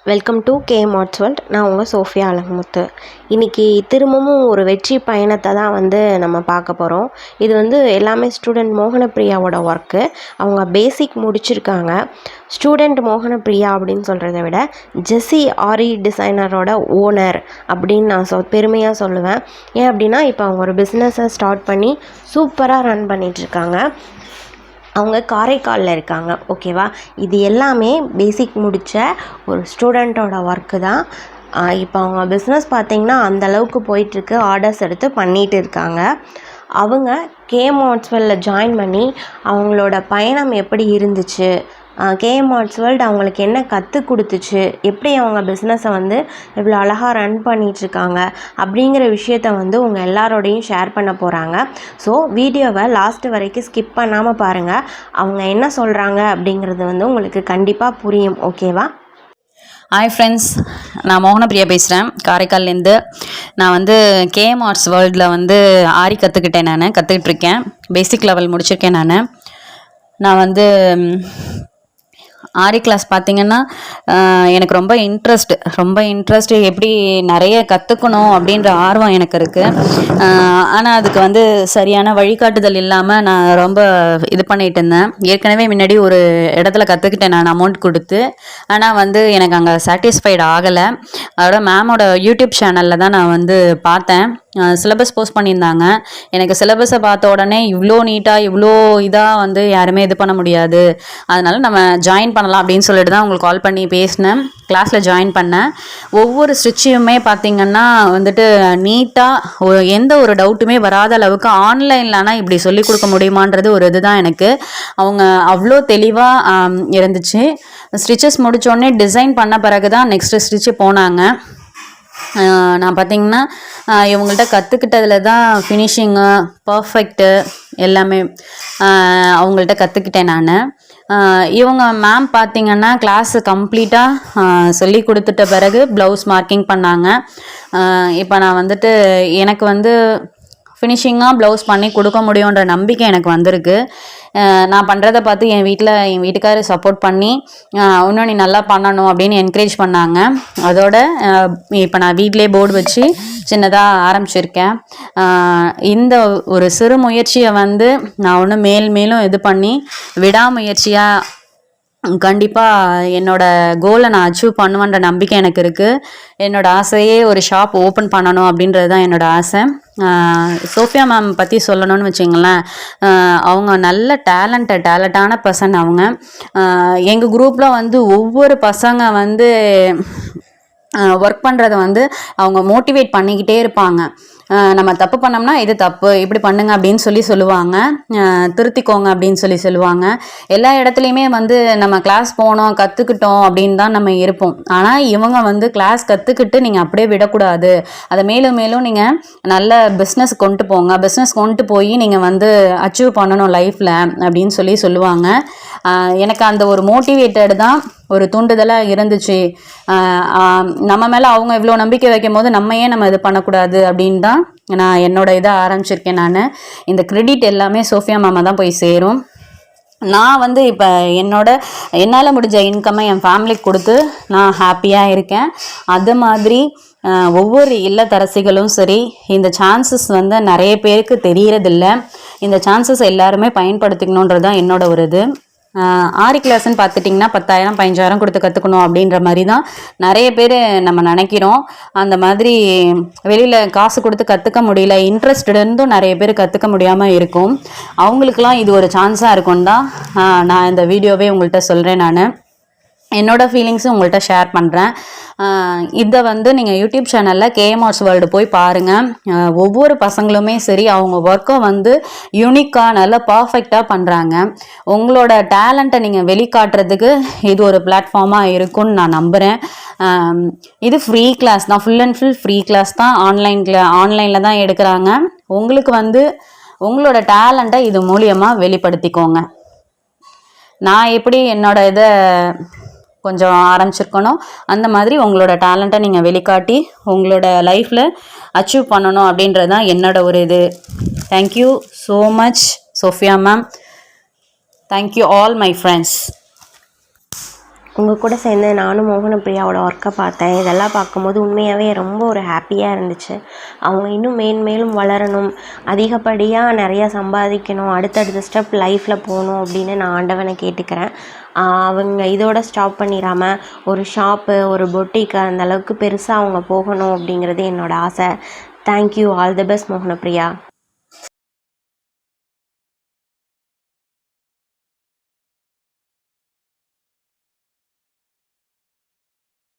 Welcome to கேஎம்ஆர்ட்ஸ் world. நான் உங்கள் Sofia அலகுமுத்து. இன்றைக்கி திரும்பவும் ஒரு வெற்றி பயணத்தை தான் நம்ம பார்க்க போகிறோம். இது எல்லாமே ஸ்டூடெண்ட் மோகனப்பிரியாவோட ஒர்க்கு. அவங்க பேசிக் முடிச்சிருக்காங்க. ஸ்டூடெண்ட் மோகனப்பிரியா அப்படின்னு சொல்கிறத விட ஜெஸ்ஸி ஆரி டிசைனரோட ஓனர் அப்படின்னு நான் பெருமையாக சொல்லுவேன். ஏன் அப்படின்னா இப்போ அவங்க ஒரு பிஸ்னஸை ஸ்டார்ட் பண்ணி சூப்பராக ரன் பண்ணிகிட்ருக்காங்க. அவங்க காரைக்காலில் இருக்காங்க. ஓகேவா, இது எல்லாமே பேசிக் முடித்த ஒரு ஸ்டூடெண்ட்டோட ஒர்க்கு தான். இப்போ அவங்க பிஸ்னஸ் பார்த்திங்கன்னா அந்தளவுக்கு போயிட்டுருக்கு. ஆர்டர்ஸ் எடுத்து பண்ணிகிட்டு இருக்காங்க. அவங்க கேஎம்ஆர்ட்ஸ் வேர்ல்டில் ஜாயின் பண்ணி அவங்களோட பயணம் எப்படி இருந்துச்சு, கேஎம்ஆர்ட்ஸ் வேர்ல்டு அவங்களுக்கு என்ன கற்றுக் கொடுத்துச்சு, எப்படி அவங்க பிஸ்னஸை இவ்வளோ அழகாக ரன் பண்ணிகிட்ருக்காங்க அப்படிங்கிற விஷயத்த உங்கள் எல்லாரோடையும் ஷேர் பண்ண போகிறாங்க. ஸோ வீடியோவை லாஸ்ட்டு வரைக்கும் ஸ்கிப் பண்ணாமல் பாருங்கள். அவங்க என்ன சொல்கிறாங்க அப்படிங்கிறது உங்களுக்கு கண்டிப்பாக புரியும். ஓகேவா? ஹாய் ஃப்ரெண்ட்ஸ், நான் மோகனப்பிரியா பேசுகிறேன் காரைக்கால்லேருந்து. நான் கேஎம்ஆர்ட்ஸ் வேர்ல்டில் ஆரி கற்றுக்கிட்டுருக்கேன். பேசிக் லெவல் முடிச்சிருக்கேன். நான் ஆரி கிளாஸ் பார்த்திங்கன்னா எனக்கு ரொம்ப இன்ட்ரெஸ்ட் எப்படி நிறைய கற்றுக்கணும் அப்படின்ற ஆர்வம் எனக்கு இருக்குது. ஆனால் அதுக்கு சரியான வழிகாட்டுதல் இல்லாமல் நான் ரொம்ப இது பண்ணிகிட்டு இருந்தேன். ஏற்கனவே முன்னாடி ஒரு இடத்துல கற்றுக்கிட்டேன் நான் அமௌண்ட் கொடுத்து. ஆனால் எனக்கு அங்கே சாட்டிஸ்ஃபைடு ஆகலை. அதோட மேமோட யூடியூப் சேனலில் தான் நான் பார்த்தேன். சிலபஸ் போஸ்ட் பண்ணியிருந்தாங்க. எனக்கு சிலபஸை பார்த்த உடனே இவ்வளோ நீட்டாக இவ்வளோ இதாக யாருமே இது பண்ண முடியாது, அதனால் நம்ம ஜாயின் பண்ணலாம் அப்படின்னு சொல்லிட்டு தான் உங்களுக்கு கால் பண்ணி பேசினேன். கிளாஸில் ஜாயின் பண்ணேன். ஒவ்வொரு ஸ்டிச்சையுமே பார்த்திங்கன்னா நீட்டாக எந்த ஒரு டவுட்டுமே வராத அளவுக்கு ஆன்லைன்லனா இப்படி சொல்லிக் கொடுக்க முடியுமான்றது ஒரு இதுதான் எனக்கு. அவங்க அவ்வளோ தெளிவாக இருந்துச்சு. ஸ்டிச்சஸ் முடித்தோடனே டிசைன் பண்ண பிறகு தான் நெக்ஸ்ட்டு ஸ்டிச்சு போனாங்க. நான் பார்த்திங்கன்னா இவங்கள்ட்ட கற்றுக்கிட்டதில் தான் ஃபினிஷிங்கு பர்ஃபெக்ட்டு எல்லாமே அவங்கள்ட்ட கற்றுக்கிட்டேன் நான். இவங்க மேம் பார்த்திங்கன்னா கிளாஸு கம்ப்ளீட்டாக சொல்லி கொடுத்துட்ட பிறகு ப்ளவுஸ் மார்க்கிங் பண்ணாங்க. இப்போ நான் எனக்கு ஃபினிஷிங்காக ப்ளவுஸ் பண்ணி கொடுக்க முடியுன்ற நம்பிக்கை எனக்கு வந்திருக்கு. நான் பண்ணுறதை பார்த்து என் வீட்டுக்காரர் சப்போர்ட் பண்ணி இன்னும் நீ நல்லா பண்ணணும் அப்படின்னு என்கரேஜ் பண்ணாங்க. அதோட இப்போ நான் வீட்டிலே போர்டு வச்சு சின்னதாக ஆரம்பிச்சிருக்கேன். இந்த ஒரு சிறு முயற்சியை நான் மேலும் இது பண்ணி விடாமுயற்சியாக கண்டிப்பாக என்னோடய கோலை நான் அச்சீவ் பண்ணுவேன்ற நம்பிக்கை எனக்கு இருக்குது. என்னோடய ஆசையே ஒரு ஷாப் ஓப்பன் பண்ணணும் அப்படின்றது தான் என்னோடய ஆசை. சோஃபியா மேம் பற்றி சொல்லணும்னு வச்சிங்களேன், அவங்க நல்ல டேலண்டான பர்சன். அவங்க எங்கள் குரூப்பில் ஒவ்வொரு பசங்க ஒர்க் பண்ணுறத அவங்க மோட்டிவேட் பண்ணிக்கிட்டே இருப்பாங்க. நம்ம தப்பு பண்ணோம்னா இது தப்பு, இப்படி பண்ணுங்க அப்படின்னு சொல்லுவாங்க. திருத்திக்கோங்க அப்படின்னு சொல்லுவாங்க. எல்லா இடத்துலையுமே நம்ம கிளாஸ் போனோம் கற்றுக்கிட்டோம் அப்படின்னு தான் நம்ம இருப்போம். ஆனால் இவங்க கிளாஸ் கற்றுக்கிட்டு நீங்கள் அப்படியே விடக்கூடாது, அதை மேலும் நீங்கள் நல்ல பிஸ்னஸ் கொண்டு போங்க, பிஸ்னஸ் கொண்டு போய் நீங்கள் அச்சீவ் பண்ணணும் லைஃப்பில் அப்படின்னு சொல்லுவாங்க. எனக்கு அந்த ஒரு மோட்டிவேட்டட் தான் ஒரு தூண்டுதலாக இருந்துச்சு. நம்ம மேலே அவங்க இவ்வளோ நம்பிக்கை வைக்கும் போது நம்ம ஏன் இது பண்ணக்கூடாது அப்படின்னு தான் நான் என்னோட இதை ஆரம்பிச்சிருக்கேன். நான் இந்த கிரெடிட் எல்லாமே சோஃபியா மாமா தான் போய் சேரும். நான் இப்போ என்னால் முடிஞ்ச இன்கம்மை என் ஃபேமிலிக்கு கொடுத்து நான் ஹாப்பியாக இருக்கேன். அது மாதிரி ஒவ்வொரு இல்லத்தரசிகளும் சரி, இந்த சான்சஸ் நிறைய பேருக்கு தெரியறதில்ல. இந்த சான்சஸ் எல்லாருமே பயன்படுத்திக்கணுன்றது தான் என்னோட ஒரு இது. ஆரி கிளாஸ்ன்னு பார்த்துட்டிங்கன்னா 10,000 15,000 கொடுத்து கற்றுக்கணும் அப்படின்ற மாதிரி தான் நிறைய பேர் நம்ம நினைக்கிறோம். அந்த மாதிரி வெளியில் காசு கொடுத்து கற்றுக்க முடியல, இன்ட்ரெஸ்ட் இருந்தும் நிறைய பேர் கற்றுக்க முடியாமல் இருக்கும். அவங்களுக்கெல்லாம் இது ஒரு சான்ஸாக இருக்கும்னு தான் நான் இந்த வீடியோவே உங்கள்கிட்ட சொல்கிறேன். நான் என்னோடய ஃபீலிங்ஸும் உங்கள்கிட்ட ஷேர் பண்ணுறேன். இதை நீங்கள் யூடியூப் சேனலில் கேஎம்ஆர்ட்ஸ் வேர்ல்டு போய் பாருங்கள். ஒவ்வொரு பசங்களுமே சரி அவங்க ஒர்க்கை யூனிக்காக நல்லா பர்ஃபெக்டாக பண்ணுறாங்க. உங்களோட டேலண்ட்டை நீங்கள் வெளிக்காட்டுறதுக்கு இது ஒரு பிளாட்ஃபார்மாக இருக்கும்னு நான் நம்புகிறேன். இது ஃப்ரீ கிளாஸ் தான், full and full free class தான். ஆன்லைனில் தான் எடுக்கிறாங்க. உங்களுக்கு உங்களோட டேலண்ட்டை இது மூலியமாக வெளிப்படுத்திக்கோங்க. நான் எப்படி என்னோட இதை கொஞ்சம் ஆரம்பிச்சிருக்கணும், அந்த மாதிரி உங்களோட டேலண்ட்டை நீங்கள் வெளிக்காட்டி உங்களோட லைஃப்பில் அச்சீவ் பண்ணணும் அப்படின்றது தான் என்னோட ஒரு இது. Thank you so much Sophia ma'am. Thank you all my friends. உங்கள் கூட சேர்ந்து நானும் மோகனப்பிரியாவோட ஒர்க்கை பார்த்தேன். இதெல்லாம் பார்க்கும்போது உண்மையாகவே ரொம்ப ஒரு ஹாப்பியாக இருந்துச்சு. அவங்க இன்னும் மேன்மேலும் வளரணும், அதிகப்படியாக நிறையா சம்பாதிக்கணும், அடுத்தடுத்த ஸ்டெப் லைஃப்பில் போகணும் அப்படின்னு நான் ஆண்டவனை கேட்டுக்கிறேன். அவங்க இதோட ஸ்டாப் பண்ணிடாமல் ஒரு ஷாப்பு, ஒரு பொட்டிக்கு அந்தளவுக்கு பெருசாக அவங்க போகணும் அப்படிங்கிறது என்னோடய ஆசை. Thank you. All the best Mohanapriya.